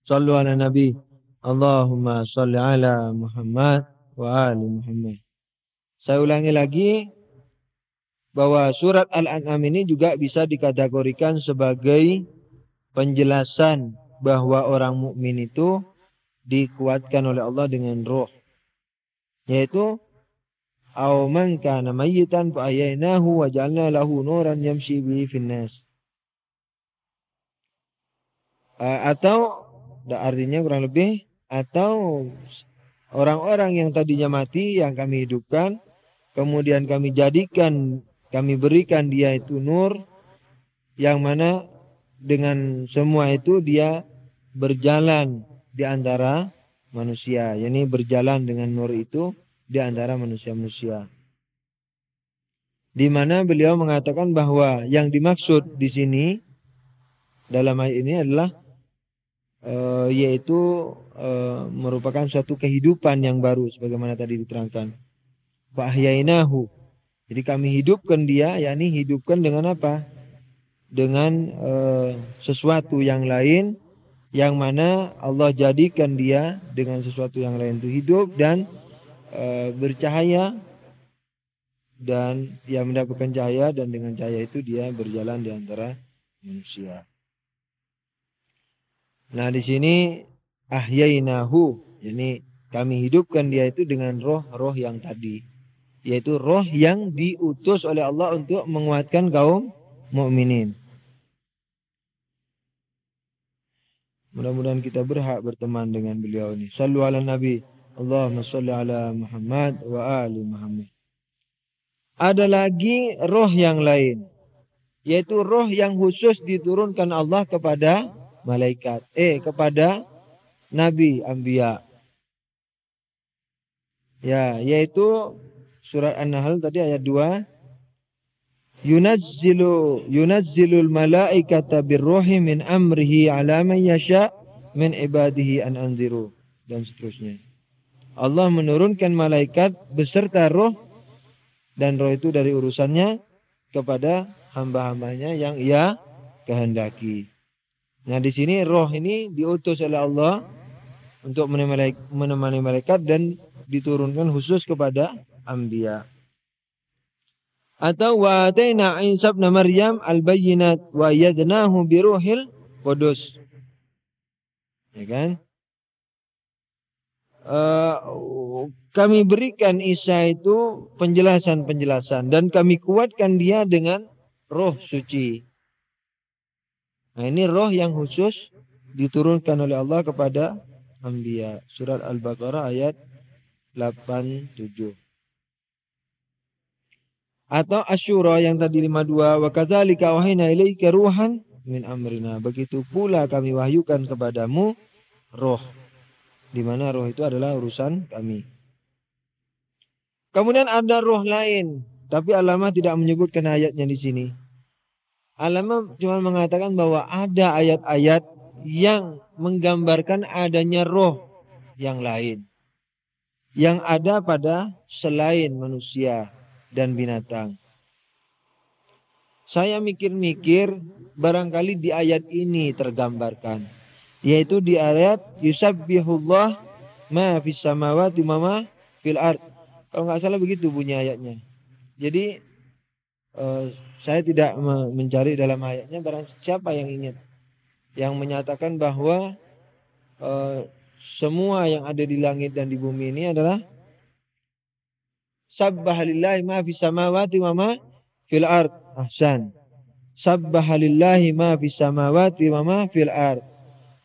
Sallu ala Nabi. Allahumma salli ala Muhammad wa ali Muhammad. Saya ulangi lagi bahwa surat Al-An'am ini juga bisa dikategorikan sebagai penjelasan bahwa orang mukmin itu dikuatkan oleh Allah dengan roh, yaitu aw man kana mayyitan fa ahyaynahu wa ja'alna lahu nuran yamshi bihi finnas. Atau artinya kurang lebih, atau orang-orang yang tadinya mati yang kami hidupkan, kemudian kami berikan dia itu nur, yang mana dengan semua itu dia berjalan di antara manusia, yakni berjalan dengan nur itu di antara manusia-manusia. Di mana beliau mengatakan bahwa yang dimaksud di sini dalam ayat ini adalah yaitu merupakan suatu kehidupan yang baru sebagaimana tadi diterangkan. Fa'ahyainahu. Jadi kami hidupkan dia, yakni hidupkan dengan apa? Dengan sesuatu yang lain, yang mana Allah jadikan dia dengan sesuatu yang lain itu hidup dan bercahaya, dan dia mendapatkan cahaya, dan dengan cahaya itu dia berjalan di antara manusia. Nah, di sini ahyainahu, yakni kami hidupkan dia itu dengan roh yang tadi, yaitu roh yang diutus oleh Allah untuk menguatkan kaum mukminin. Mudah-mudahan kita berhak berteman dengan beliau ini. Sallu ala Nabi. Allahumma salli ala Muhammad wa ali Muhammad. Ada lagi roh yang lain, yaitu roh yang khusus diturunkan Allah kepada malaikat, kepada nabi, anbiya. Ya, yaitu surat An-Nahl tadi ayat 2. Yunazzilul malaikata birruhi min amrihi ala man yasha min ibadihi an anziru, dan seterusnya. Allah menurunkan malaikat beserta roh, dan roh itu dari urusannya kepada hamba-hambanya yang ia kehendaki. Nah, di sini roh ini diutus oleh Allah untuk menemani malaikat dan diturunkan khusus kepada anbiya. Atau wa ataina Isa ibn Maryam al-bayyinat wa ayyadnahu bi ruhil qudus. Ya kan? Kami berikan Isa itu penjelasan-penjelasan dan kami kuatkan dia dengan roh suci. Nah, ini roh yang khusus diturunkan oleh Allah kepada anbiya. Surat Al-Baqarah ayat 87. Atau Asyura yang tadi 52, wa kadzalika wahayna ilaika ruhan min amrina. Begitu pula kami wahyukan kepadamu roh, di mana roh itu adalah urusan kami. Kemudian ada roh lain, tapi Alamah tidak menyebutkan ayatnya di sini. Alamah cuma mengatakan bahwa ada ayat-ayat yang menggambarkan adanya roh yang lain, yang ada pada selain manusia dan binatang. Saya mikir-mikir, barangkali di ayat ini tergambarkan, yaitu di ayat yusabbihullah ma fis samawati wa ma fil ard. Kalau nggak salah begitu bunyi ayatnya. Jadi saya tidak mencari dalam ayatnya, barang siapa yang ingat, yang menyatakan bahwa semua yang ada di langit dan di bumi ini adalah sabbahalillahi ma fis samawati wa ma fil ard. Ahsan. Sabbahalillahi ma fis samawati wa ma fil ard.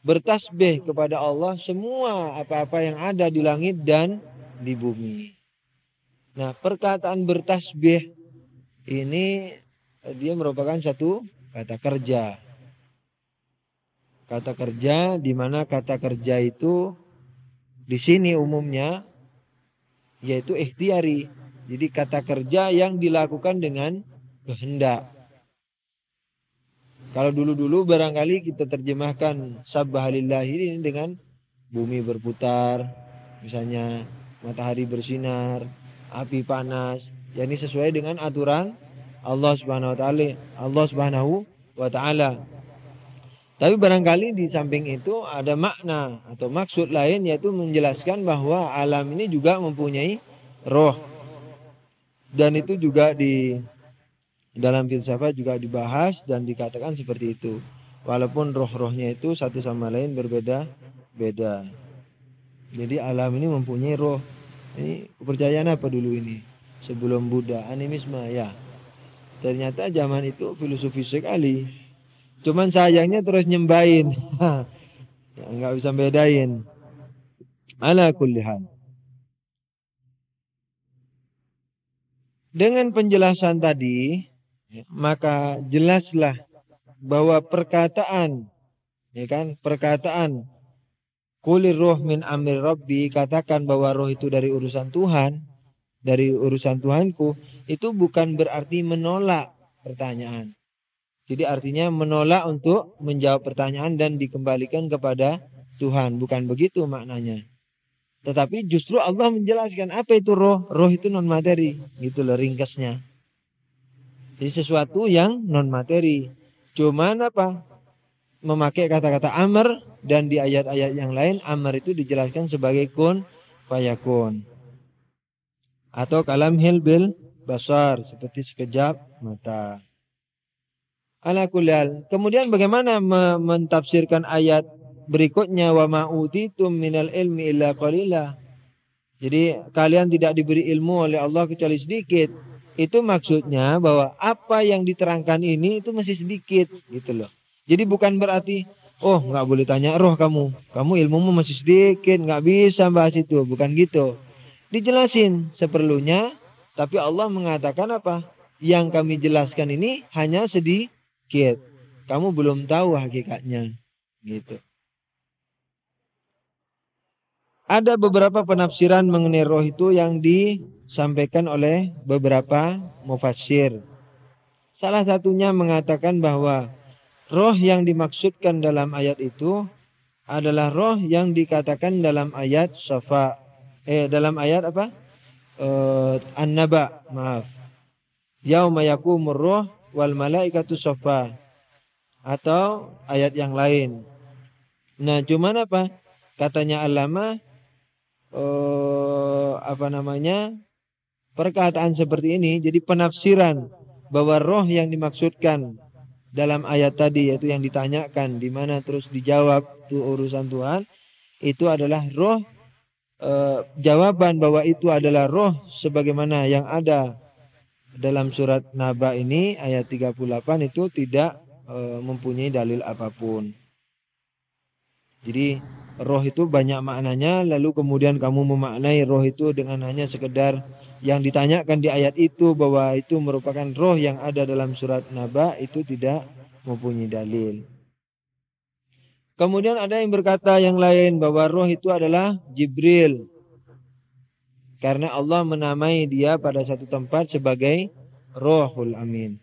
Bertasbih kepada Allah semua apa-apa yang ada di langit dan di bumi. Nah, perkataan bertasbih ini dia merupakan satu kata kerja. Kata kerja, di mana kata kerja itu di sini umumnya yaitu ikhtiari. Jadi kata kerja yang dilakukan dengan kehendak. Kalau dulu-dulu barangkali kita terjemahkan sabbahalillahi ini dengan bumi berputar, misalnya matahari bersinar, api panas. Yani sesuai dengan aturan Allah Subhanahu wa taala. Tapi barangkali di samping itu ada makna atau maksud lain, yaitu menjelaskan bahwa alam ini juga mempunyai roh. Dan itu juga di dalam filsafat juga dibahas dan dikatakan seperti itu. Walaupun roh-rohnya itu satu sama lain berbeda-beda. Jadi alam ini mempunyai roh. Ini kepercayaan apa dulu ini? Sebelum Buddha, animisme ya. Ternyata zaman itu filosofi sekali. Cuman sayangnya terus nyembahin. Ya, nggak bisa bedain. Ala kulli hal. Dengan penjelasan tadi, maka jelaslah bahwa perkataan, ya kan, perkataan kulir roh min amri rabbi, katakan bahwa roh itu dari urusan Tuhan, dari urusan Tuhanku, itu bukan berarti menolak pertanyaan. Jadi artinya menolak untuk menjawab pertanyaan dan dikembalikan kepada Tuhan. Bukan begitu maknanya. Tetapi justru Allah menjelaskan apa itu roh. Roh itu non materi. Gitu loh ringkasnya. Jadi sesuatu yang non materi. Cuman apa? Memakai kata-kata amr. Dan di ayat-ayat yang lain amr itu dijelaskan sebagai kun fayakun. Atau kalam bil basar. Seperti sekejap mata. Ala kulal. Kemudian bagaimana mentafsirkan ayat berikutnya, wa ma'utitum minal ilmi illa qalila. Jadi kalian tidak diberi ilmu oleh Allah kecuali sedikit. Itu maksudnya bahwa apa yang diterangkan ini itu masih sedikit gitu loh. Jadi bukan berarti oh nggak boleh tanya roh kamu ilmumu masih sedikit, nggak bisa bahas itu, bukan gitu. Dijelasin seperlunya, tapi Allah mengatakan apa? Yang kami jelaskan ini hanya sedikit. Kamu belum tahu hakikatnya. Gitu. Ada beberapa penafsiran mengenai roh itu yang disampaikan oleh beberapa mufassir. Salah satunya mengatakan bahwa roh yang dimaksudkan dalam ayat itu adalah roh yang dikatakan dalam ayat Safa. Dalam ayat apa? An-Naba, maaf. Yauma yakumur roh wal malaikatu safa, atau ayat yang lain. Nah, cuman apa? Katanya Allama perkataan seperti ini jadi penafsiran bahwa roh yang dimaksudkan dalam ayat tadi, yaitu yang ditanyakan di mana terus dijawab itu urusan Tuhan, itu adalah roh, jawaban bahwa itu adalah roh sebagaimana yang ada dalam surat Naba ini ayat 38 itu tidak mempunyai dalil apapun. Jadi roh itu banyak maknanya, lalu kemudian kamu memaknai roh itu dengan hanya sekedar yang ditanyakan di ayat itu bahwa itu merupakan roh yang ada dalam surat Naba, itu tidak mempunyai dalil. Kemudian ada yang berkata yang lain bahwa roh itu adalah Jibril, karena Allah menamai dia pada satu tempat sebagai Ruhul Amin.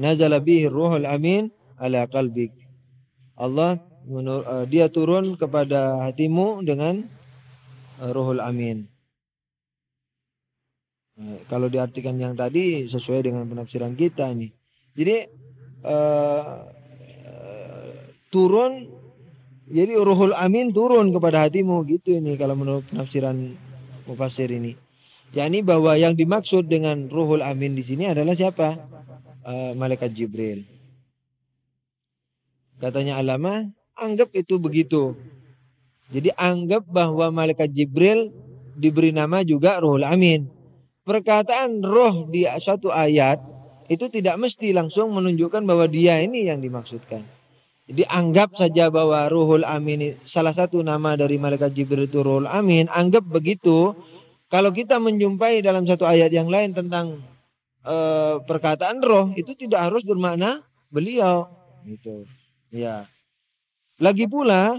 Nazala bihi Ruhul Amin ala qalbik. Allah dia turun kepada hatimu dengan Ruhul Amin. Kalau diartikan yang tadi sesuai dengan penafsiran kita nih. Jadi turun, jadi Ruhul Amin turun kepada hatimu gitu ini kalau menurut penafsiran mufassir ini. Yakni bahwa yang dimaksud dengan Ruhul Amin di sini adalah siapa? Malaikat Jibril. Katanya Allama, anggap itu begitu. Jadi anggap bahwa Malaikat Jibril diberi nama juga Ruhul Amin. Perkataan roh di suatu ayat itu tidak mesti langsung menunjukkan bahwa dia ini yang dimaksudkan. Jadi anggap saja bahwa Ruhul Amin salah satu nama dari Malaikat Jibril itu Ruhul Amin. Anggap begitu. Kalau kita menjumpai dalam satu ayat yang lain tentang perkataan roh, itu tidak harus bermakna beliau. Gitu. Ya. Lagi pula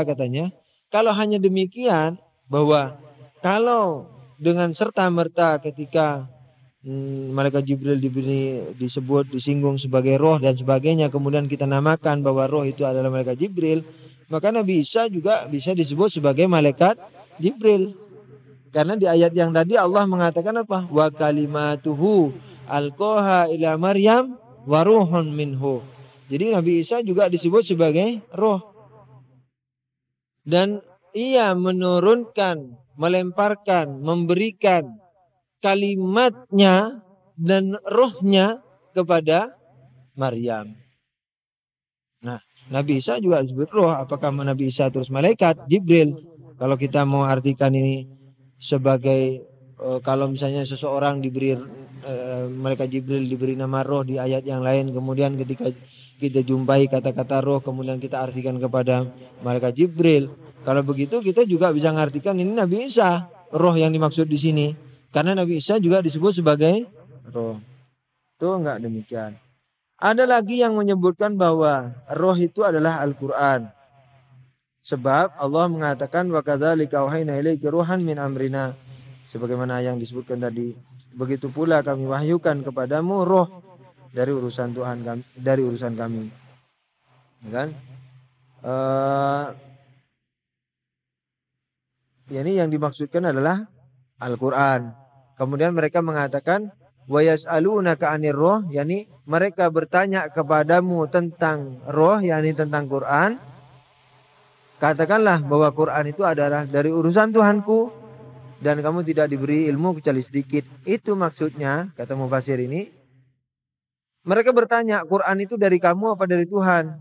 katanya, kalau hanya demikian bahwa kalau dengan serta-merta ketika Malaikat Jibril disebut, disinggung sebagai roh dan sebagainya, kemudian kita namakan bahwa roh itu adalah Malaikat Jibril, maka Nabi Isa juga bisa disebut sebagai Malaikat Jibril. Karena di ayat yang tadi Allah mengatakan apa? Wa kalimatuhu alqaha ila Maryam wa ruhun minhu. Jadi Nabi Isa juga disebut sebagai roh. Dan ia menurunkan, melemparkan, memberikan kalimatnya dan rohnya kepada Maryam. Nah, Nabi Isa juga disebut roh. Apakah Nabi Isa terus malaikat? Jibril. Kalau kita mau artikan ini sebagai kalau misalnya seseorang diberi malaikat Jibril diberi nama roh di ayat yang lain, kemudian ketika kita jumpai kata-kata roh kemudian kita artikan kepada malaikat Jibril. Kalau begitu kita juga bisa mengartikan ini Nabi Isa, roh yang dimaksud di sini. Karena Nabi Isa juga disebut sebagai roh. Itu enggak demikian. Ada lagi yang menyebutkan bahwa roh itu adalah Al-Quran. Sebab Allah mengatakan wa kadzalika auhayna ilaika ruhan min amrina. Sebagaimana yang disebutkan tadi, begitu pula kami wahyukan kepadamu roh dari urusan Tuhan kami, dari urusan kami. Kan? Ini yang dimaksudkan adalah Al-Quran. Kemudian mereka mengatakan wa yas'alunaka 'anir roh, yakni mereka bertanya kepadamu tentang roh, yakni tentang Quran. Katakanlah bahwa Quran itu adalah dari urusan Tuhanku dan kamu tidak diberi ilmu kecuali sedikit. Itu maksudnya, kata mufasir ini. Mereka bertanya, Quran itu dari kamu apa dari Tuhan?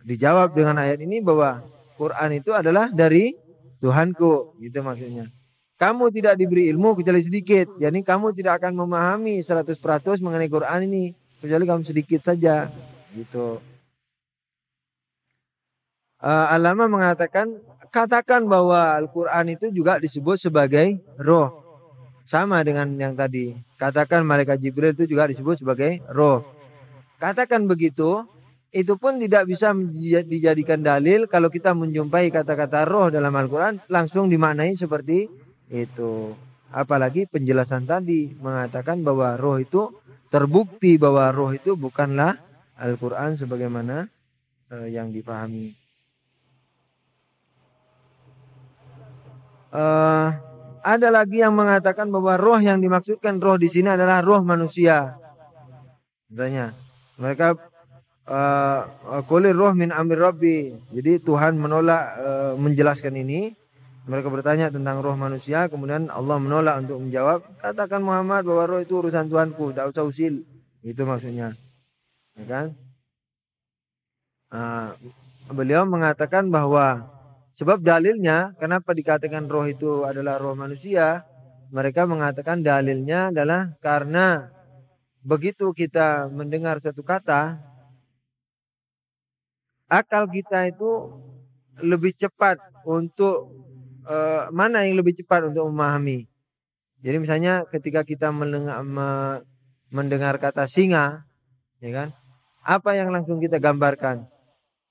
Dijawab dengan ayat ini bahwa Quran itu adalah dari Tuhanku, gitu maksudnya. Kamu tidak diberi ilmu kecuali sedikit, yakni kamu tidak akan memahami 100% mengenai Quran ini kecuali kamu sedikit saja, gitu. Al-Lama mengatakan, katakan bahwa Al-Quran itu juga disebut sebagai roh. Sama dengan yang tadi. Katakan malaikat Jibril itu juga disebut sebagai roh. Katakan begitu, itu pun tidak bisa dijadikan dalil kalau kita menjumpai kata-kata roh dalam Al-Quran langsung dimaknai seperti itu. Apalagi penjelasan tadi mengatakan bahwa roh itu terbukti bahwa roh itu bukanlah Al-Quran sebagaimana yang dipahami. Ada lagi yang mengatakan bahwa roh yang dimaksudkan roh di sini adalah roh manusia. Katanya, mereka qolir roh min amri rabbi. Jadi Tuhan menolak menjelaskan ini. Mereka bertanya tentang roh manusia, kemudian Allah menolak untuk menjawab. Katakan Muhammad bahwa roh itu urusan Tuhanku, tak usah usil. Itu maksudnya, ya kan? Beliau mengatakan bahwa sebab dalilnya, kenapa dikatakan roh itu adalah roh manusia? Mereka mengatakan dalilnya adalah karena begitu kita mendengar satu kata, akal kita itu lebih cepat untuk mana yang lebih cepat untuk memahami. Jadi misalnya ketika kita mendengar kata singa, ya kan? Apa yang langsung kita gambarkan?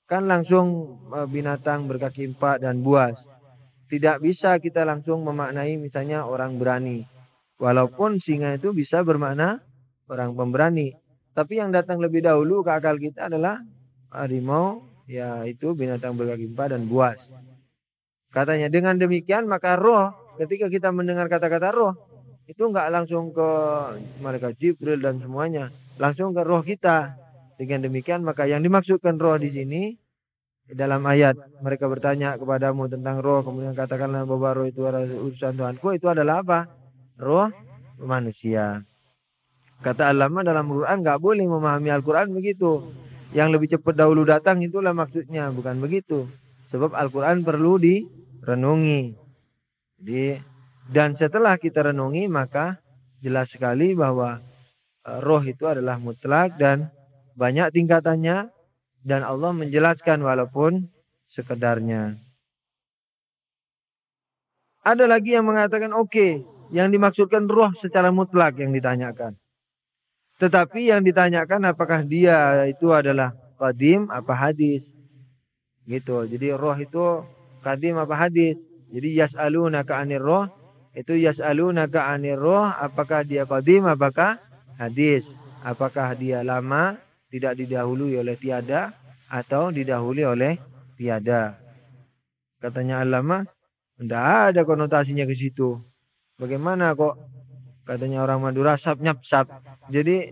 Kan langsung binatang berkaki 4 dan buas. Tidak bisa kita langsung memaknai misalnya orang berani. Walaupun singa itu bisa bermakna orang pemberani. Tapi yang datang lebih dahulu ke akal kita adalah harimau, yaitu binatang berkaki 4 dan buas. Katanya dengan demikian maka roh, ketika kita mendengar kata-kata roh, itu enggak langsung ke malaikat Jibril dan semuanya. Langsung ke roh kita. Dengan demikian maka yang dimaksudkan roh di sini dalam ayat mereka bertanya kepadamu tentang roh, kemudian katakanlah bahwa roh itu adalah urusan Tuhanku, itu adalah apa? Roh manusia. Kata Al-Lama dalam Al-Quran nggak boleh memahami Al-Quran begitu. Yang lebih cepat dahulu datang itulah maksudnya, bukan begitu. Sebab Al-Quran perlu direnungi. Dan setelah kita renungi maka jelas sekali bahwa roh itu adalah mutlak dan banyak tingkatannya. Dan Allah menjelaskan walaupun sekedarnya. Ada lagi yang mengatakan oke, yang dimaksudkan roh secara mutlak yang ditanyakan. Tetapi yang ditanyakan apakah dia itu adalah qadim apa hadis. Gitu. Jadi roh itu qadim apa hadis. Jadi yas'alunaka 'anir roh, itu yas'alunaka 'anir roh apakah dia qadim apakah hadis. Apakah dia lama, tidak didahului oleh tiada atau didahului oleh tiada. Katanya Al-Lama, tidak ada konotasinya ke situ. Bagaimana kok katanya orang Madura sap nyap sap. Jadi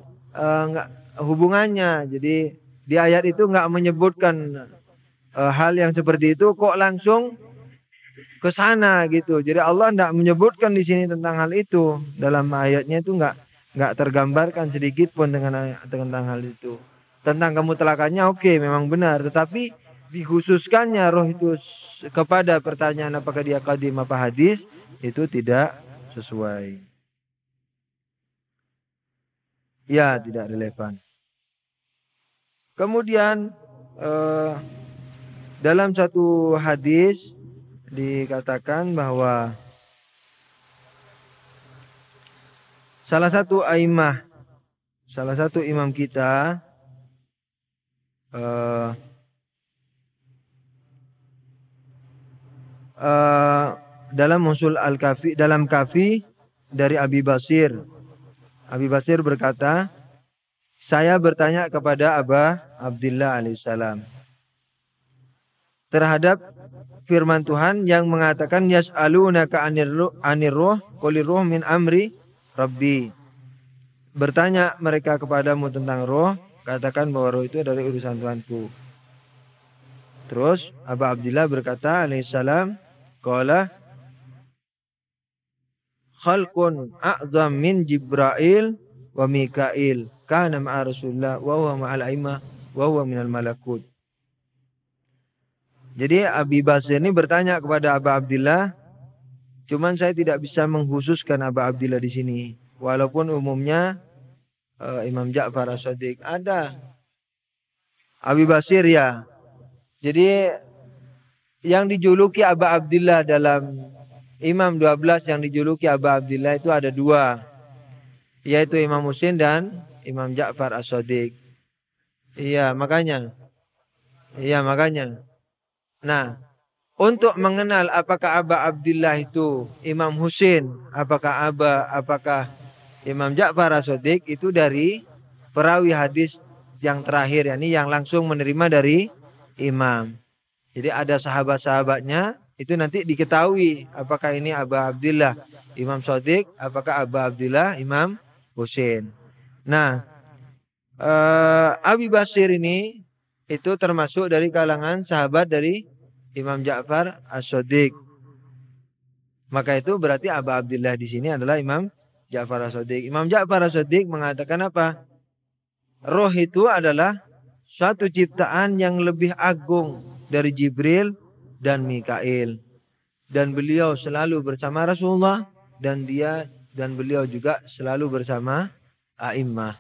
hubungannya. Jadi di ayat itu nggak menyebutkan hal yang seperti itu, kok langsung ke sana gitu. Jadi Allah tidak menyebutkan di sini tentang hal itu. Dalam ayatnya itu nggak tergambarkan sedikit pun tentang hal itu. Tentang kemutlakannya oke, memang benar, tetapi dikhususkannya roh itu kepada pertanyaan apakah dia qadim apa hadis itu tidak sesuai. Ya, tidak relevan. Kemudian dalam satu hadis dikatakan bahwa salah satu imam kita dalam usul al-kafi, dalam kafi dari Abi Basir. Abi Basir berkata, saya bertanya kepada Aba Abdillah alaihissalam terhadap firman Tuhan yang mengatakan yas'alunaka anir ruh qul ruh min amri rabbi. Bertanya mereka kepadamu tentang roh, katakan bahwa roh itu dari urusan Tuhanku. Terus Aba Abdillah berkata alaihissalam, qala khalqun a'zam min Jibril wa Mikail kana ma'a Rasulullah wa huwa ma'al a'immah wa huwa minal malakut. Jadi Abi Basir ini bertanya kepada Aba Abdillah, cuman saya tidak bisa mengkhususkan Aba Abdillah di sini. Walaupun umumnya Imam Ja'far As-Shadiq ada. Abi Basir ya. Jadi yang dijuluki Aba Abdillah dalam Imam 12 yang dijuluki Aba Abdillah itu ada dua, yaitu Imam Husain dan Imam Ja'far As-Shadiq. Iya makanya. Nah, untuk mengenal apakah Aba Abdillah itu Imam Husain, apakah Imam Ja'far As-Shadiq itu dari perawi hadis yang terakhir, yakni yang langsung menerima dari imam. Jadi ada sahabat-sahabatnya itu nanti diketahui apakah ini Aba Abdillah Imam Shadiq, apakah Aba Abdillah Imam Husain. Nah, Abi Basir ini itu termasuk dari kalangan sahabat dari Imam Ja'far As-Shadiq. Maka itu berarti Aba Abdillah di sini adalah Imam Ja'far As-Shadiq. Imam Ja'far As-Shadiq mengatakan apa? Roh itu adalah suatu ciptaan yang lebih agung dari Jibril dan Mikail. Dan beliau selalu bersama Rasulullah dan beliau juga selalu bersama a'immah.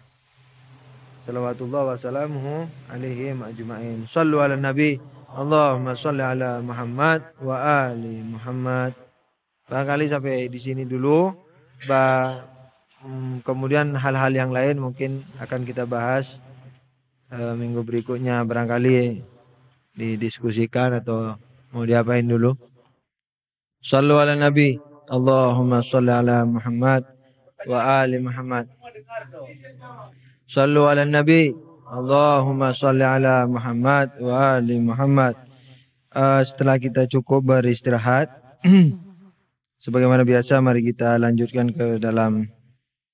Salawatullah wa salamuhu alaihim ajma'in. Sallu ala nabi. Allahumma salli ala Muhammad wa ali Muhammad. Barangkali sampai di sini dulu. Kemudian hal-hal yang lain mungkin akan kita bahas minggu berikutnya. Barangkali didiskusikan atau mau diapain dulu. Sallu ala nabi. Allahumma salli ala Muhammad wa ali Muhammad. Sallu ala nabi. Allahumma salli ala Muhammad wa ali Muhammad. Setelah kita cukup beristirahat, sebagaimana biasa mari kita lanjutkan ke dalam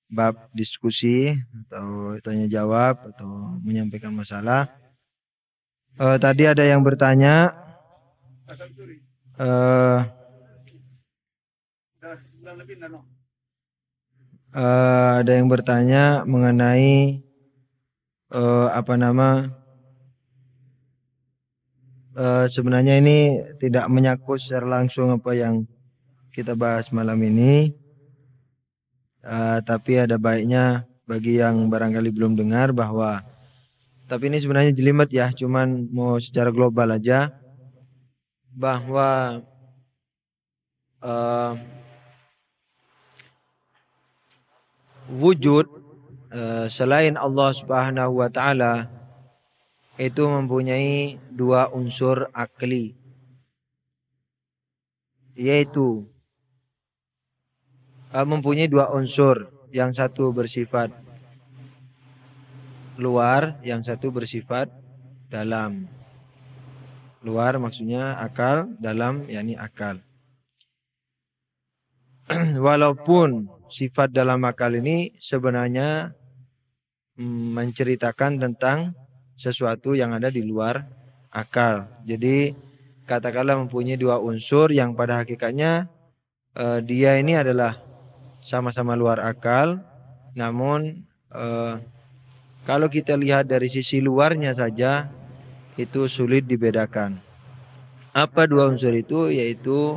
bab diskusi atau tanya jawab atau menyampaikan masalah. Tadi ada yang bertanya mengenai sebenarnya ini tidak menyangkut secara langsung apa yang kita bahas malam ini, tapi ada baiknya bagi yang barangkali belum dengar bahwa, tapi ini sebenarnya jelimet ya, cuman mau secara global aja bahwa wujud selain Allah Subhanahu wa taala itu mempunyai dua unsur akli, yaitu mempunyai dua unsur, yang satu bersifat luar, yang satu bersifat dalam. Luar maksudnya akal, dalam yakni akal. Walaupun sifat dalam akal ini sebenarnya menceritakan tentang sesuatu yang ada di luar akal. Jadi katakanlah mempunyai dua unsur yang pada hakikatnya dia ini adalah sama-sama luar akal, namun kalau kita lihat dari sisi luarnya saja itu sulit dibedakan. Apa dua unsur itu? Yaitu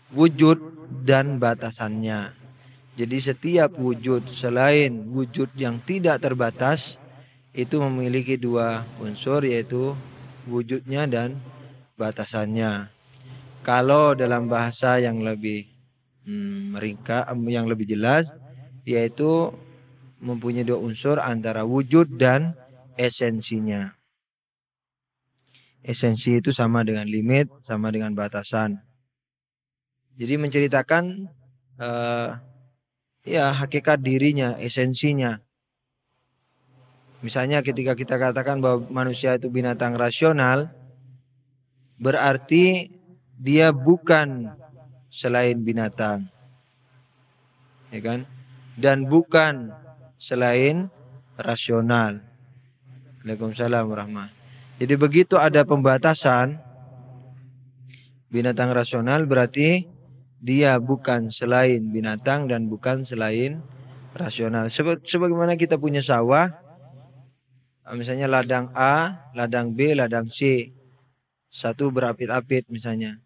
wujud dan batasannya. Jadi setiap wujud selain wujud yang tidak terbatas itu memiliki dua unsur, yaitu wujudnya dan batasannya. Kalau dalam bahasa yang lebih meringkas, yang lebih jelas, yaitu mempunyai dua unsur antara wujud dan esensinya. Esensi itu sama dengan limit, sama dengan batasan. Jadi menceritakan ya hakikat dirinya, esensinya. Misalnya ketika kita katakan bahwa manusia itu binatang rasional, berarti dia bukan selain binatang, ya kan? Dan bukan selain rasional. Waalaikumsalam warahmatullahi. Jadi begitu ada pembatasan binatang rasional, berarti dia bukan selain binatang dan bukan selain rasional. Sebagaimana kita punya sawah, misalnya ladang A, ladang B, ladang C. Satu berapit-apit misalnya.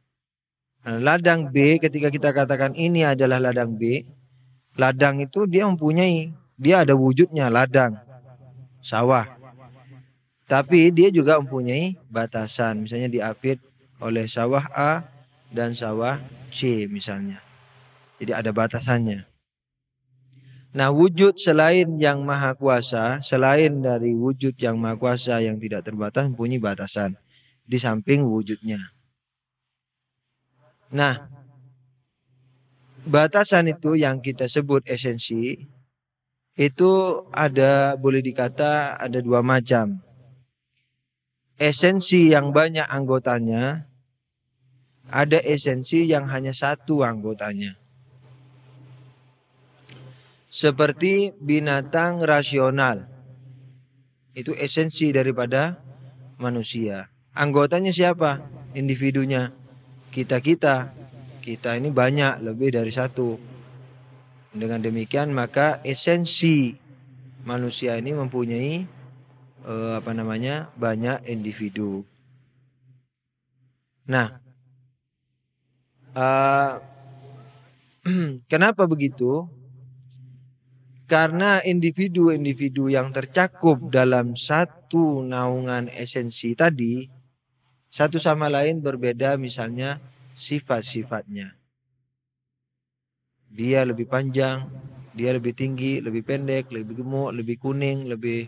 Nah, ladang B ketika kita katakan ini adalah ladang B, ladang itu dia mempunyai, dia ada wujudnya ladang, sawah. Tapi dia juga mempunyai batasan, misalnya diapit oleh sawah A dan sawah C misalnya. Jadi ada batasannya. Nah, wujud selain yang maha kuasa, selain dari wujud yang maha kuasa yang tidak terbatas mempunyai batasan di samping wujudnya. Nah, batasan itu yang kita sebut esensi, itu ada, boleh dikata ada dua macam. Esensi yang banyak anggotanya, ada esensi yang hanya satu anggotanya. Seperti binatang rasional, itu esensi daripada manusia. Anggotanya siapa? Individunya. Kita ini banyak, lebih dari satu. Dengan demikian maka esensi manusia ini mempunyai banyak individu. Nah, kenapa begitu? Karena individu-individu yang tercakup dalam satu naungan esensi tadi, satu sama lain berbeda, misalnya sifat-sifatnya. Dia lebih panjang, dia lebih tinggi, lebih pendek, lebih gemuk, lebih kuning, lebih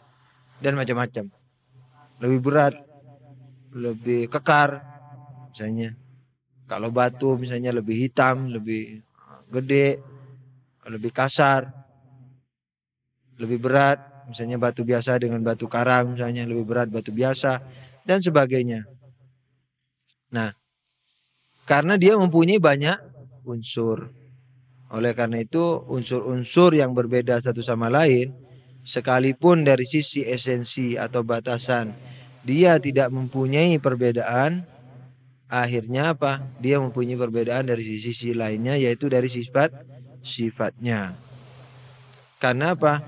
dan macam-macam. Lebih berat, lebih kekar, misalnya. Kalau batu misalnya lebih hitam, lebih gede, lebih kasar, lebih berat, misalnya batu biasa dengan batu karang, misalnya lebih berat batu biasa, dan sebagainya. Nah, karena dia mempunyai banyak unsur. Oleh karena itu, unsur-unsur yang berbeda satu sama lain, sekalipun dari sisi esensi atau batasan, dia tidak mempunyai perbedaan, akhirnya apa? Dia mempunyai perbedaan dari sisi lainnya, yaitu dari sifatnya. Karena apa?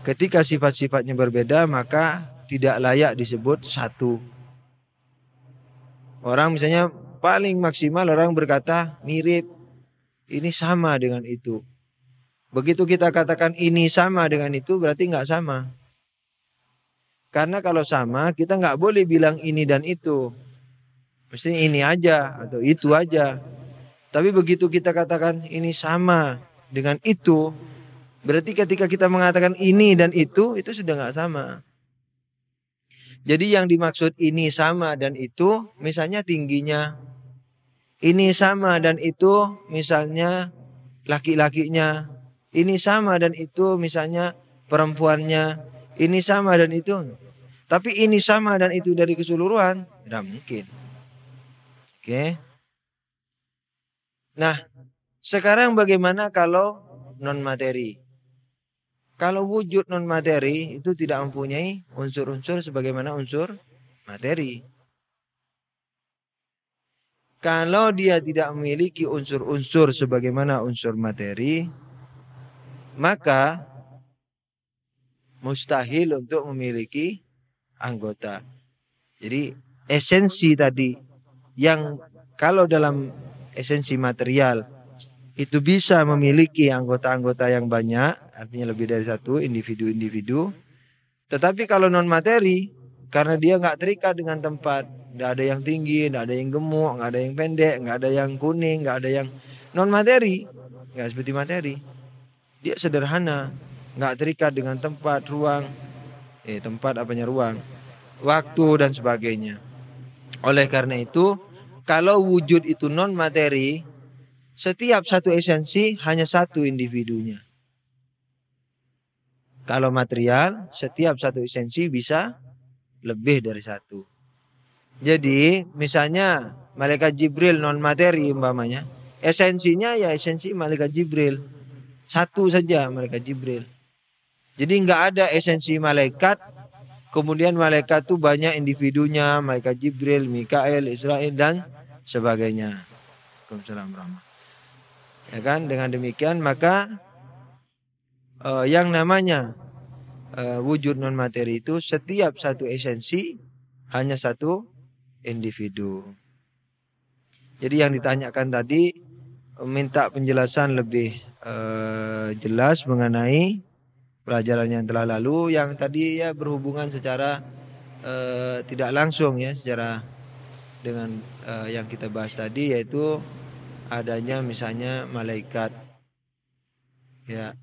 Ketika sifat-sifatnya berbeda, maka tidak layak disebut satu. Orang misalnya paling maksimal orang berkata mirip, ini sama dengan itu. Begitu kita katakan ini sama dengan itu, berarti nggak sama. Karena kalau sama, kita nggak boleh bilang ini dan itu. Mesti ini aja atau itu aja. Tapi begitu kita katakan ini sama dengan itu, berarti ketika kita mengatakan ini dan itu sudah nggak sama. Jadi yang dimaksud ini sama dan itu, misalnya tingginya. Ini sama dan itu, misalnya laki-lakinya. Ini sama dan itu, misalnya perempuannya. Ini sama dan itu. Tapi ini sama dan itu dari keseluruhan, tidak mungkin. Oke. Nah, sekarang bagaimana kalau non materi? Kalau wujud non materi itu tidak mempunyai unsur-unsur sebagaimana unsur materi. Kalau dia tidak memiliki unsur-unsur sebagaimana unsur materi, maka mustahil untuk memiliki anggota. Jadi esensi tadi yang kalau dalam esensi material itu bisa memiliki anggota-anggota yang banyak, artinya lebih dari satu individu-individu. Tetapi kalau non materi, karena dia nggak terikat dengan tempat, nggak ada yang tinggi, nggak ada yang gemuk, nggak ada yang pendek, nggak ada yang kuning, nggak ada yang non materi, nggak seperti materi. Dia sederhana, nggak terikat dengan tempat, ruang, tempat apanya ruang, waktu dan sebagainya. Oleh karena itu, kalau wujud itu non materi, setiap satu esensi hanya satu individunya. Kalau material, setiap satu esensi bisa lebih dari satu. Jadi, misalnya malaikat Jibril non materi umpamanya, esensinya ya esensi malaikat Jibril. Satu saja malaikat Jibril. Jadi nggak ada esensi malaikat, kemudian malaikat itu banyak individunya, malaikat Jibril, Mikael, Israel dan sebagainya. Waalaikumsalam warahmatullahi. Ya kan, dengan demikian maka yang namanya wujud non materi itu setiap satu esensi hanya satu individu. Jadi yang ditanyakan tadi minta penjelasan lebih jelas mengenai pelajaran yang telah lalu, yang tadi ya berhubungan secara tidak langsung ya, secara dengan yang kita bahas tadi, yaitu adanya misalnya malaikat. Ya,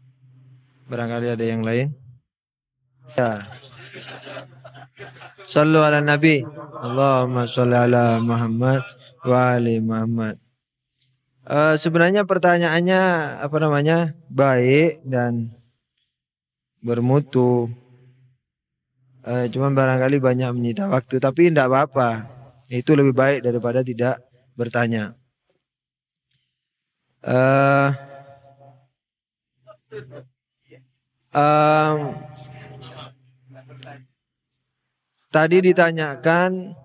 barangkali ada yang lain. Ya. Sallu ala Nabi. Allahumma sholli ala Muhammad wa ali Muhammad. Sebenarnya pertanyaannya apa namanya baik dan bermutu. Cuman barangkali banyak menyita waktu, tapi tidak apa-apa. Itu lebih baik daripada tidak bertanya. Tadi ditanyakan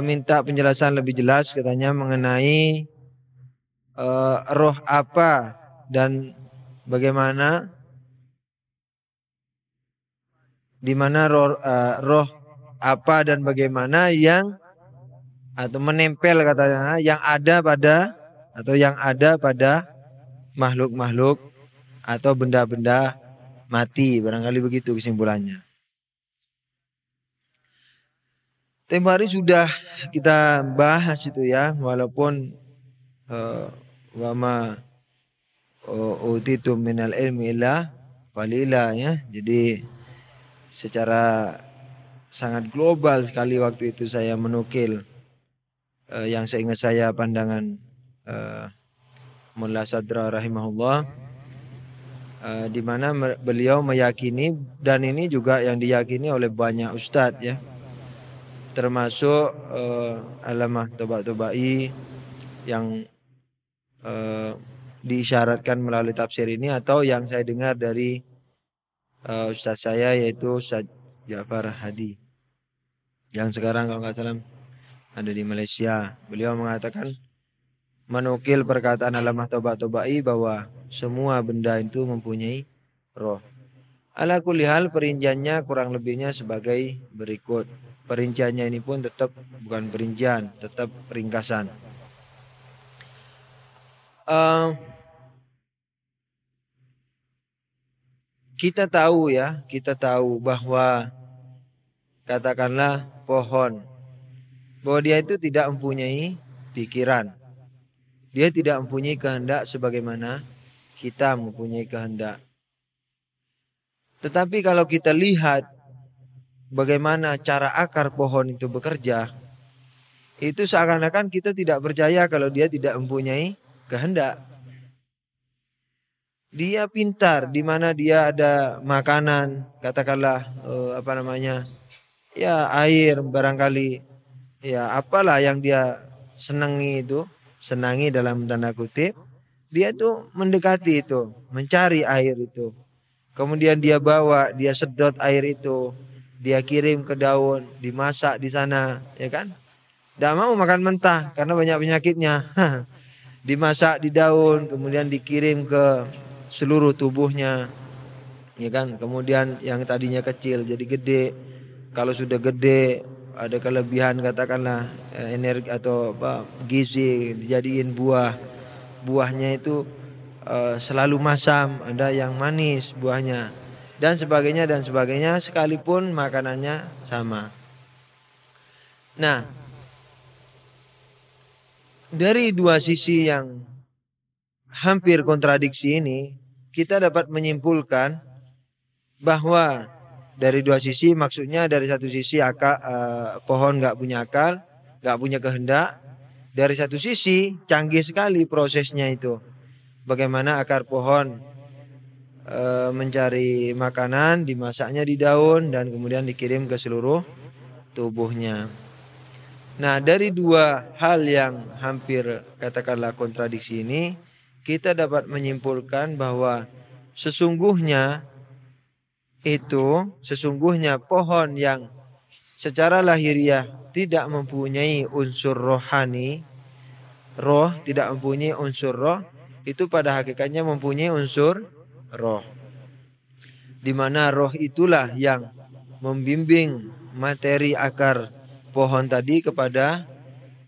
minta penjelasan lebih jelas katanya mengenai roh apa dan bagaimana, di mana roh apa dan bagaimana yang atau menempel katanya yang ada pada atau yang ada pada makhluk-makhluk atau benda-benda mati, barangkali begitu kesimpulannya. Tempo hari sudah kita bahas itu ya, walaupun wama utitum minal ilmi illa qalila ya. Jadi secara sangat global sekali waktu itu saya menukil yang seingat saya pandangan Mullah Sadra rahimahullah, di mana beliau meyakini, dan ini juga yang diyakini oleh banyak ustadz ya, termasuk Alamah Toba-Tobai yang diisyaratkan melalui tafsir ini, atau yang saya dengar dari ustadz saya yaitu Ustadz Ja'far Hadi yang sekarang kalau nggak salah ada di Malaysia. Beliau mengatakan, menukil perkataan Alamah Toba-Tobai bahwa semua benda itu mempunyai roh. Ala kulli hal perinciannya kurang lebihnya sebagai berikut. Perinciannya ini pun tetap bukan perincian, tetap ringkasan. Kita tahu bahwa katakanlah pohon, bahwa dia itu tidak mempunyai pikiran. Dia tidak mempunyai kehendak sebagaimana kita mempunyai kehendak. Tetapi kalau kita lihat bagaimana cara akar pohon itu bekerja, itu seakan-akan kita tidak percaya kalau dia tidak mempunyai kehendak. Dia pintar, di mana dia ada makanan, katakanlah ya air barangkali, ya apalah yang dia senangi dalam tanda kutip, dia tuh mendekati itu, mencari air itu. kemudian dia bawa, dia sedot air itu, dia kirim ke daun, dimasak di sana, ya kan? Tidak mau makan mentah karena banyak penyakitnya. Dimasak di daun, kemudian dikirim ke seluruh tubuhnya, ya kan? Kemudian yang tadinya kecil jadi gede. Kalau sudah gede ada kelebihan katakanlah energi atau apa, gizi, dijadiin buah. Buahnya itu selalu masam, ada yang manis buahnya dan sebagainya sekalipun makanannya sama. Nah, dari dua sisi yang hampir kontradiksi ini kita dapat menyimpulkan bahwa dari dua sisi, maksudnya dari satu sisi pohon nggak punya akal, nggak punya kehendak. Dari satu sisi canggih sekali prosesnya itu. Bagaimana akar pohon mencari makanan, dimasaknya di daun dan kemudian dikirim ke seluruh tubuhnya. Nah, dari dua hal yang hampir katakanlah kontradiksi ini, kita dapat menyimpulkan bahwa sesungguhnya pohon yang secara lahiriah tidak mempunyai unsur rohani, tidak mempunyai unsur roh, itu pada hakikatnya mempunyai unsur roh. Di mana roh itulah yang membimbing materi akar pohon tadi kepada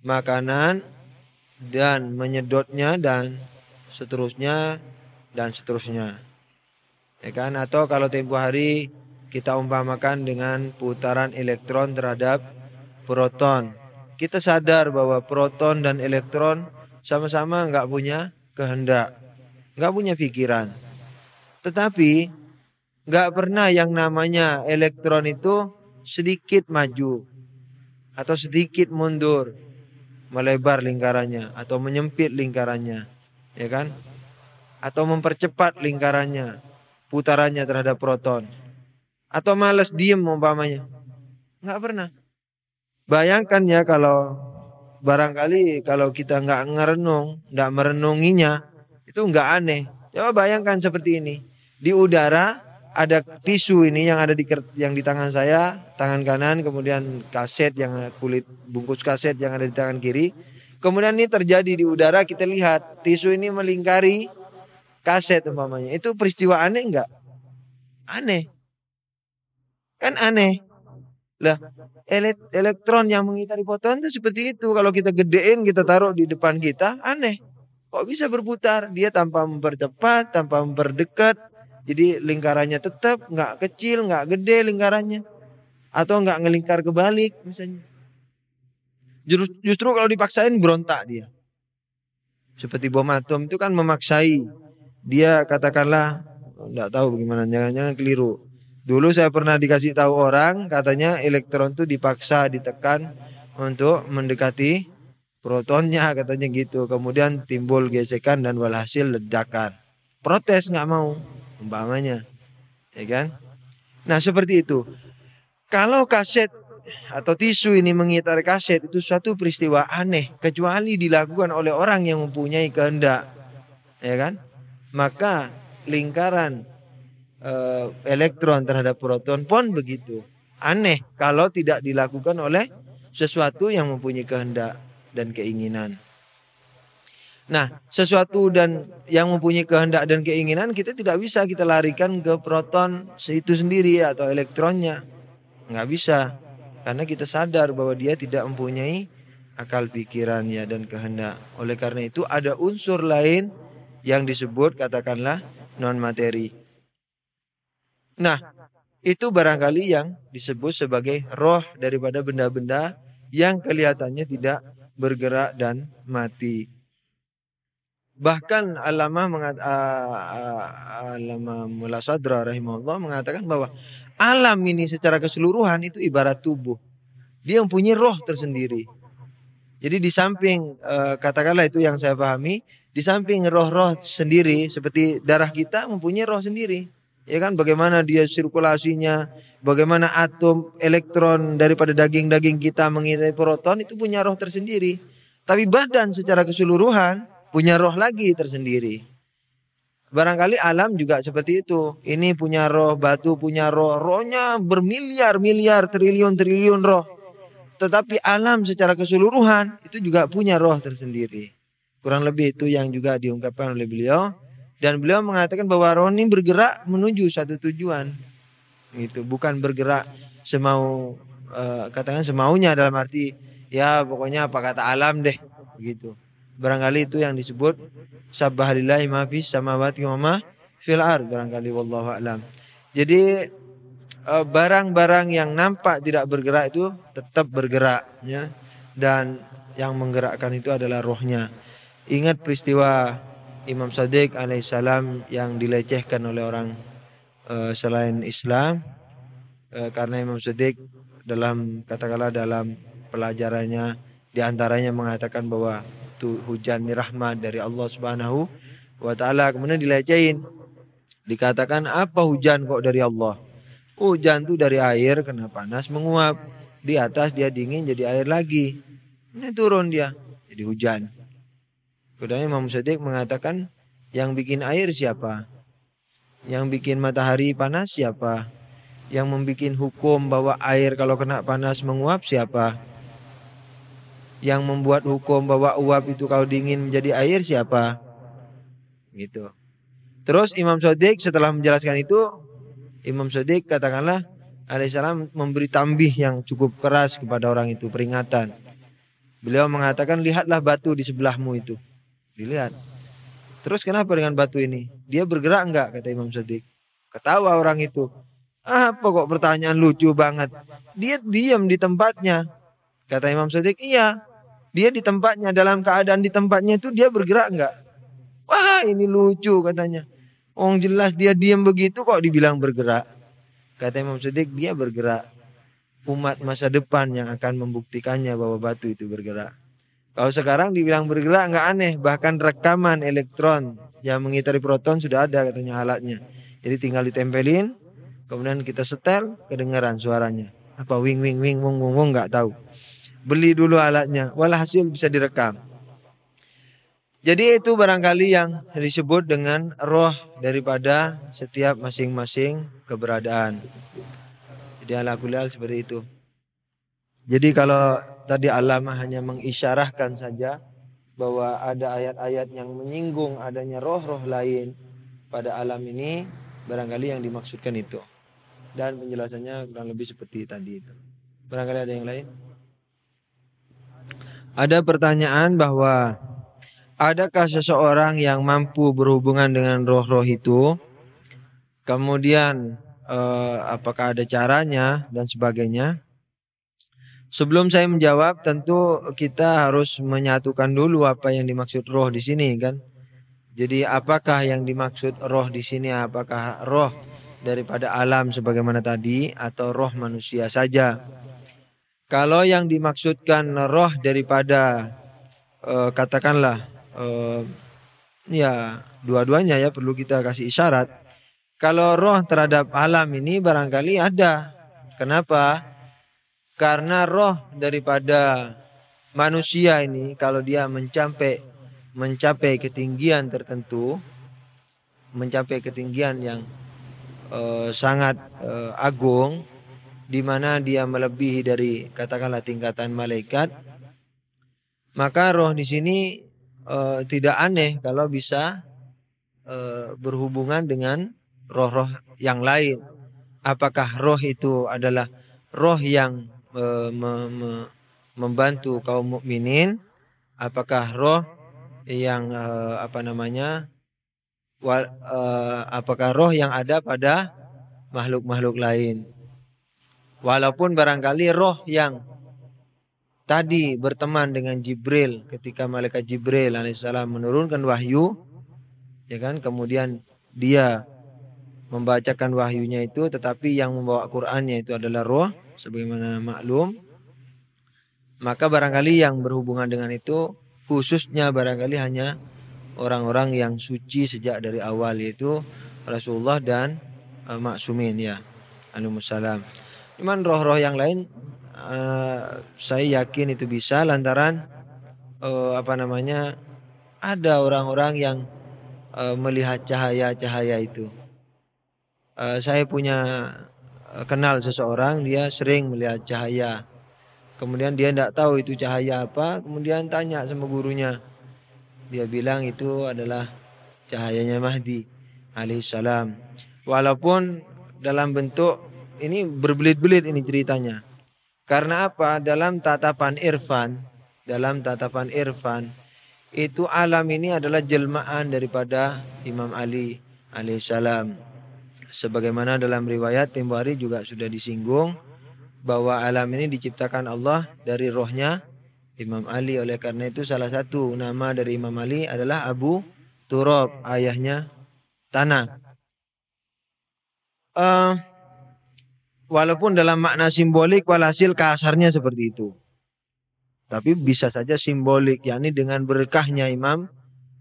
makanan dan menyedotnya dan seterusnya dan seterusnya. Ya kan? Atau kalau tempo hari kita umpamakan dengan putaran elektron terhadap proton. Kita sadar bahwa proton dan elektron sama-sama nggak punya kehendak, nggak punya pikiran. Tetapi nggak pernah yang namanya elektron itu sedikit maju atau sedikit mundur, melebar lingkarannya atau menyempit lingkarannya, ya kan? Atau mempercepat lingkarannya, putarannya terhadap proton, atau malas diem umpamanya, nggak pernah. Bayangkan ya kalau barangkali kalau kita nggak merenunginya, itu nggak aneh. Coba bayangkan seperti ini, di udara ada tisu ini yang ada yang di tangan saya, tangan kanan, kemudian kaset yang kulit bungkus kaset yang ada di tangan kiri. Kemudian ini terjadi di udara, kita lihat tisu ini melingkari kaset umpamanya. Itu peristiwa aneh enggak? Aneh. Kan aneh. Lah, elektron yang mengitari proton itu seperti itu. Kalau kita gedein, kita taruh di depan kita, aneh. Kok bisa berputar? Dia tanpa mempercepat, tanpa memperdekat. Jadi lingkarannya tetap nggak kecil, nggak gede lingkarannya. Atau nggak ngelingkar kebalik misalnya. Justru kalau dipaksain berontak dia. Seperti bom atom itu kan memaksai. Dia katakanlah, nggak tahu bagaimana, jangan-jangan keliru. Dulu saya pernah dikasih tahu orang, katanya elektron itu dipaksa ditekan untuk mendekati protonnya, katanya gitu. Kemudian timbul gesekan dan walhasil ledakan. Protes nggak mau, umpamanya, ya kan? Nah seperti itu. Kalau kaset atau tisu ini mengitari kaset itu suatu peristiwa aneh, kecuali dilakukan oleh orang yang mempunyai kehendak, ya kan? Maka lingkaran elektron terhadap proton pun begitu. Aneh kalau tidak dilakukan oleh sesuatu yang mempunyai kehendak dan keinginan. Nah, sesuatu dan yang mempunyai kehendak dan keinginan kita tidak bisa kita larikan ke proton itu sendiri atau elektronnya. Nggak bisa. Karena kita sadar bahwa dia tidak mempunyai akal pikirannya dan kehendak. Oleh karena itu ada unsur lain yang disebut katakanlah non materi. Nah, itu barangkali yang disebut sebagai roh daripada benda-benda yang kelihatannya tidak bergerak dan mati. Bahkan Allamah Mullah Sadra rahimahullah mengatakan bahwa alam ini secara keseluruhan itu ibarat tubuh. Dia mempunyai roh tersendiri. Jadi di samping katakanlah itu yang saya pahami, di samping roh-roh sendiri seperti darah kita mempunyai roh sendiri. Ya kan, bagaimana dia sirkulasinya, bagaimana atom elektron daripada daging-daging kita mengitari proton itu punya roh tersendiri. Tapi badan secara keseluruhan punya roh lagi tersendiri. Barangkali alam juga seperti itu. Ini punya roh, batu punya roh, rohnya bermiliar-miliar, triliun-triliun roh. Tetapi alam secara keseluruhan itu juga punya roh tersendiri. Kurang lebih itu yang juga diungkapkan oleh beliau. Dan beliau mengatakan bahwa roh ini bergerak menuju satu tujuan. Gitu, bukan bergerak semau katakan semaunya, dalam arti ya pokoknya apa kata alam deh begitu. Barangkali itu yang disebut sabbahalillahi ma fis samawati wa ma fil ard, barangkali wallahu alam. Jadi barang-barang yang nampak tidak bergerak itu tetap bergerak ya, dan yang menggerakkan itu adalah rohnya. Ingat peristiwa Imam Shadiq alaihissalam yang dilecehkan oleh orang selain Islam, karena Imam Shadiq dalam katakanlah dalam pelajarannya diantaranya mengatakan bahwa itu hujan ini rahmat dari Allah Subhanahu wa taala, kemudian dilecehin, dikatakan apa hujan kok dari Allah? Hujan tuh dari air kena panas menguap, di atas dia dingin jadi air lagi, ini turun dia jadi hujan. Kemudian Imam Shadiq mengatakan yang bikin air siapa? Yang bikin matahari panas siapa? Yang membuat hukum bahwa air kalau kena panas menguap siapa? Yang membuat hukum bahwa uap itu kalau dingin menjadi air siapa? Gitu. Terus Imam Shadiq setelah menjelaskan itu, Imam Shadiq katakanlah alaihissalam memberi tambih yang cukup keras kepada orang itu, peringatan. Beliau mengatakan lihatlah batu di sebelahmu itu. Dilihat. Terus kenapa dengan batu ini? Dia bergerak enggak? Kata Imam Shadiq. Ketawa orang itu. Apa kok pertanyaan lucu banget? Dia diam di tempatnya. Kata Imam Shadiq, iya. Dia di tempatnya, dalam keadaan di tempatnya itu dia bergerak enggak? Wah, ini lucu katanya. Oh jelas dia diam begitu kok dibilang bergerak. Kata Imam Shadiq, dia bergerak. Umat masa depan yang akan membuktikannya bahwa batu itu bergerak. Kalau sekarang dibilang bergerak enggak aneh. Bahkan rekaman elektron yang mengitari proton sudah ada katanya alatnya. Jadi tinggal ditempelin, kemudian kita setel, kedengaran suaranya. Apa wing wing wing wong wong wong enggak tahu. Beli dulu alatnya, walhasil bisa direkam. Jadi itu barangkali yang disebut dengan roh daripada setiap masing-masing keberadaan. Jadi ala kulli hal seperti itu. Jadi kalau tadi Allamah hanya mengisyarahkan saja bahwa ada ayat-ayat yang menyinggung adanya roh-roh lain pada alam ini, barangkali yang dimaksudkan itu. Dan penjelasannya kurang lebih seperti tadi itu. Barangkali ada yang lain? Ada pertanyaan bahwa adakah seseorang yang mampu berhubungan dengan roh-roh itu? Kemudian apakah ada caranya dan sebagainya? Sebelum saya menjawab, tentu kita harus menyatukan dulu apa yang dimaksud roh di sini kan. Jadi apakah yang dimaksud roh di sini? Apakah roh daripada alam sebagaimana tadi atau roh manusia saja? Kalau yang dimaksudkan roh daripada katakanlah ya dua-duanya ya perlu kita kasih isyarat. Kalau roh terhadap alam ini barangkali ada. Kenapa? Karena roh daripada manusia ini kalau dia mencapai ketinggian tertentu, mencapai ketinggian yang sangat agung, di mana dia melebihi dari katakanlah tingkatan malaikat, maka roh di sini tidak aneh kalau bisa berhubungan dengan roh-roh yang lain. Apakah roh itu adalah roh yang membantu kaum mukminin? Apakah roh yang apakah roh yang ada pada makhluk-makhluk lain? Walaupun barangkali roh yang tadi berteman dengan Jibril ketika malaikat Jibril alaihissalam menurunkan wahyu, ya kan, kemudian dia membacakan wahyunya itu, tetapi yang membawa Qur'annya itu adalah roh, sebagaimana maklum. Maka barangkali yang berhubungan dengan itu khususnya barangkali hanya orang-orang yang suci sejak dari awal, yaitu Rasulullah dan maksumin ya, alaihissalam. Cuman roh-roh yang lain saya yakin itu bisa lantaran ada orang-orang yang melihat cahaya-cahaya itu. Saya punya kenal seseorang, dia sering melihat cahaya. Kemudian dia tidak tahu itu cahaya apa, kemudian tanya sama gurunya. Dia bilang itu adalah cahayanya Mahdi alaihissalam. Walaupun dalam bentuk ini berbelit-belit ini ceritanya. Karena apa? Dalam tatapan irfan itu alam ini adalah jelmaan daripada Imam Ali alaihissalam. Sebagaimana dalam riwayat tempo hari juga sudah disinggung bahwa alam ini diciptakan Allah dari rohnya Imam Ali. Oleh karena itu salah satu nama dari Imam Ali adalah Abu Turab, ayahnya tanah. Walaupun dalam makna simbolik walhasil kasarnya seperti itu. Tapi bisa saja simbolik, yakni dengan berkahnya Imam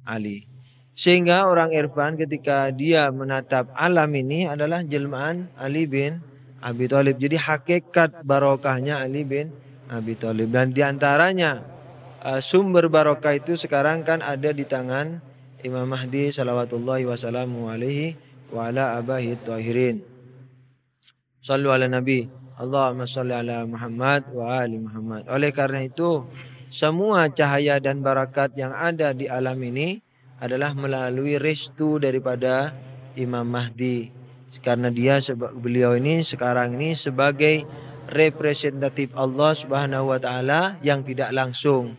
Ali. Sehingga orang irfan ketika dia menatap alam ini adalah jelmaan Ali bin Abi Thalib. Jadi hakikat barokahnya Ali bin Abi Thalib. Dan diantaranya sumber barokah itu sekarang kan ada di tangan Imam Mahdi salawatullahi wassalamu alaihi wa ala abahi tahirin. Sallu ala Nabi. Allahumma salli ala Muhammad wa ali Muhammad. Oleh karena itu, semua cahaya dan barakat yang ada di alam ini adalah melalui restu daripada Imam Mahdi. Karena beliau ini sekarang ini sebagai representatif Allah Subhanahu wa taala yang tidak langsung,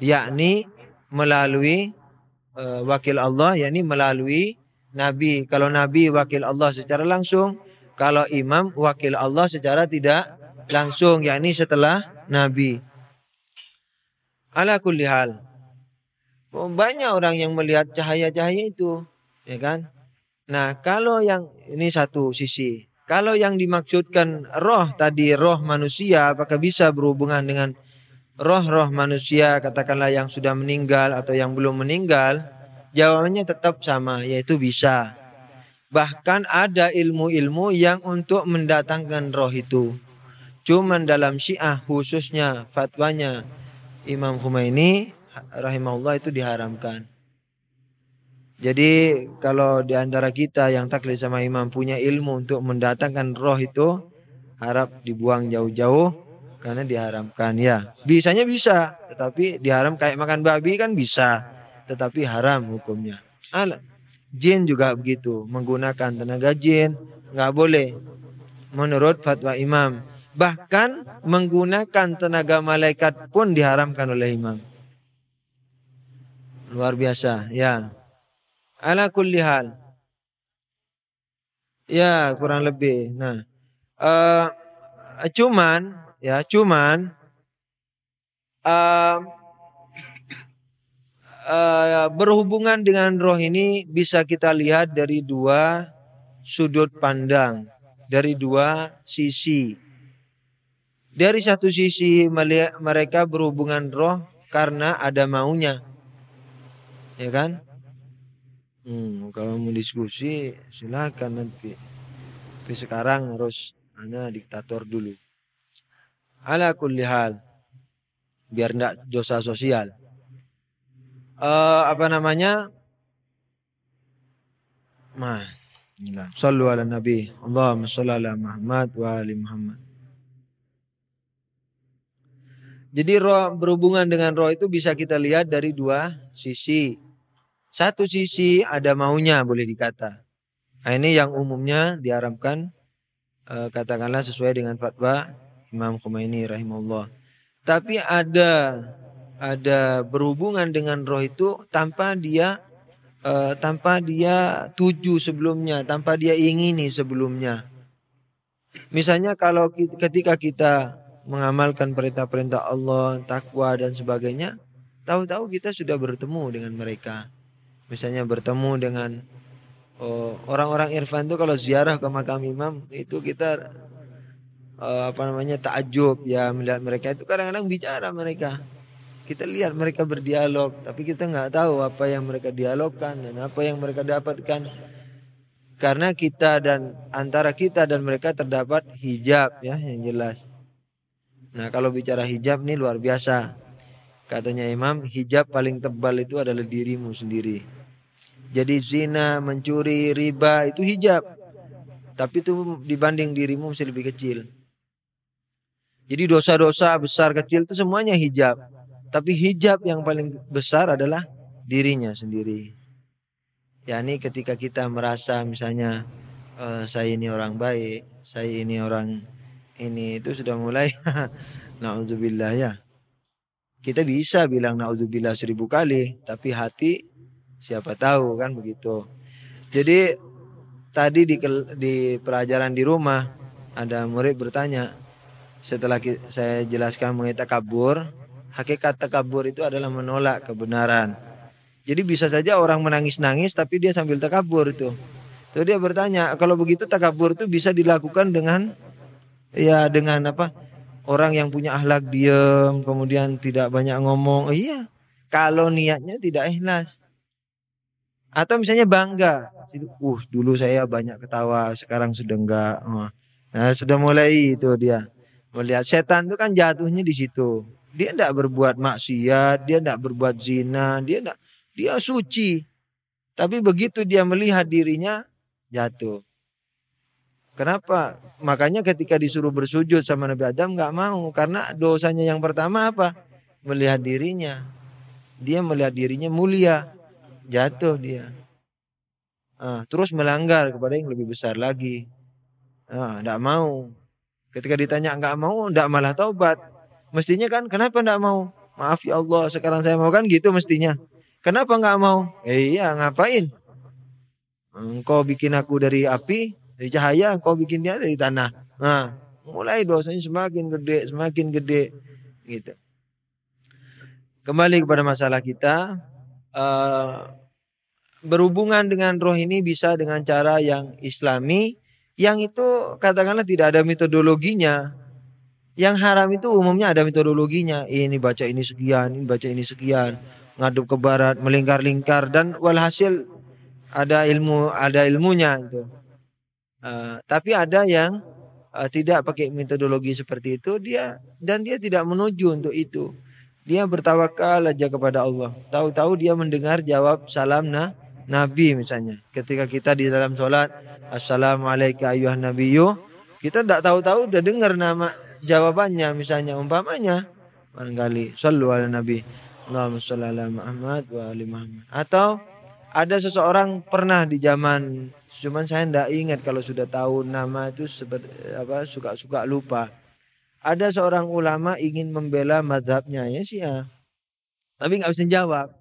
yakni melalui wakil Allah, yakni melalui Nabi. Kalau Nabi wakil Allah secara langsung, kalau imam wakil Allah secara tidak langsung, yakni setelah Nabi. Ala kulli hal. Banyak orang yang melihat cahaya-cahaya itu, ya kan? Nah, kalau yang ini satu sisi. Kalau yang dimaksudkan roh tadi, roh manusia, apakah bisa berhubungan dengan roh-roh manusia, katakanlah yang sudah meninggal atau yang belum meninggal? Jawabannya tetap sama, yaitu bisa. Bahkan ada ilmu-ilmu yang untuk mendatangkan roh itu. Cuman dalam Syiah khususnya fatwanya Imam Khomeini rahimahullah itu diharamkan. Jadi kalau di antara kita yang taklid sama imam punya ilmu untuk mendatangkan roh itu, harap dibuang jauh-jauh karena diharamkan ya. Bisanya bisa, tetapi diharam kayak makan babi kan bisa, tetapi haram hukumnya. Jin juga begitu, menggunakan tenaga jin nggak boleh menurut fatwa imam. Bahkan menggunakan tenaga malaikat pun diharamkan oleh imam. Luar biasa ya. Ala kulli hal. Ya kurang lebih. Nah, cuman berhubungan dengan roh ini bisa kita lihat dari dua sudut pandang, dari dua sisi. Dari satu sisi mereka berhubungan roh karena ada maunya, ya kan? Kalau mau diskusi silakan nanti. Tapi sekarang harus diktator dulu. Ala kulli hal, biar enggak dosa sosial. Sallu ala Nabi. Allahumma shalli ala Muhammad wa ali Muhammad. Jadi roh berhubungan dengan roh itu bisa kita lihat dari dua sisi. Satu sisi ada maunya boleh dikata. Nah, ini yang umumnya diharamkan, katakanlah sesuai dengan fatwa Imam Khomeini rahimahullah. Tapi ada berhubungan dengan roh itu tanpa dia tuju sebelumnya, tanpa dia ingini sebelumnya. Misalnya kalau ketika kita mengamalkan perintah-perintah Allah, takwa dan sebagainya, tahu-tahu kita sudah bertemu dengan mereka. Misalnya bertemu dengan orang-orang irfan itu kalau ziarah ke makam imam itu kita takjub ya melihat mereka itu kadang-kadang bicara mereka. Kita lihat mereka berdialog, tapi kita nggak tahu apa yang mereka dialogkan dan apa yang mereka dapatkan. Karena antara kita dan mereka terdapat hijab ya yang jelas. Nah, kalau bicara hijab ini luar biasa. Katanya Imam, hijab paling tebal itu adalah dirimu sendiri. Jadi zina, mencuri, riba itu hijab. Tapi itu dibanding dirimu masih lebih kecil. Jadi dosa-dosa besar kecil itu semuanya hijab. Tapi hijab yang paling besar adalah dirinya sendiri. Yani ketika kita merasa misalnya saya ini orang baik, saya ini orang ini, itu sudah mulai naudzubillah ya. Kita bisa bilang naudzubillah 1000 kali, tapi hati siapa tahu kan begitu. Jadi tadi di pelajaran di rumah ada murid bertanya, setelah saya jelaskan mengenai takabur, hakikat takabur itu adalah menolak kebenaran. Jadi bisa saja orang menangis-nangis tapi dia sambil takabur itu. Terus dia bertanya, kalau begitu takabur itu bisa dilakukan dengan dengan apa? Orang yang punya akhlak diam, kemudian tidak banyak ngomong. Iya. Kalau niatnya tidak ikhlas. Atau misalnya bangga. Dulu saya banyak ketawa, sekarang sudah enggak. Nah, sudah mulai itu dia. Melihat setan itu kan jatuhnya di situ. Dia enggak berbuat maksiat, dia enggak berbuat zina, dia suci. Tapi begitu dia melihat dirinya jatuh. Kenapa? Makanya ketika disuruh bersujud sama Nabi Adam enggak mau, karena dosanya yang pertama apa? Melihat dirinya. Dia melihat dirinya mulia, jatuh dia. Terus melanggar kepada yang lebih besar lagi. Enggak mau. Ketika ditanya enggak mau, enggak malah taubat. Mestinya kan kenapa enggak mau? Maaf ya Allah, sekarang saya mau, kan gitu mestinya. Kenapa enggak mau? Iya, ngapain? Engkau bikin aku dari api, dari cahaya, engkau bikin dia dari tanah. Nah, mulai dosanya semakin gede gitu. Kembali kepada masalah kita, berhubungan dengan roh ini bisa dengan cara yang islami, yang itu katakanlah tidak ada metodologinya. Yang haram itu umumnya ada metodologinya. Ini baca ini sekian, ini baca ini sekian, ngadep ke barat, melingkar-lingkar, dan walhasil ada ilmunya itu. Tapi ada yang tidak pakai metodologi seperti itu, dia tidak menuju untuk itu. Dia bertawakal aja kepada Allah. Tahu-tahu dia mendengar jawab salam Nabi misalnya. Ketika kita di dalam sholat, Assalamualaikum ayuhan nabiyyu, kita tidak tahu-tahu udah dengar nama jawabannya, misalnya umpamanya barangkali sallu ala nabi, Allahumma shalli ala Muhammad wa ali Muhammad. Atau ada seseorang pernah di zaman, cuman saya tidak ingat, kalau sudah tahu nama itu suka lupa. Ada seorang ulama ingin membela mazhabnya ya Syiah, tapi nggak bisa jawab.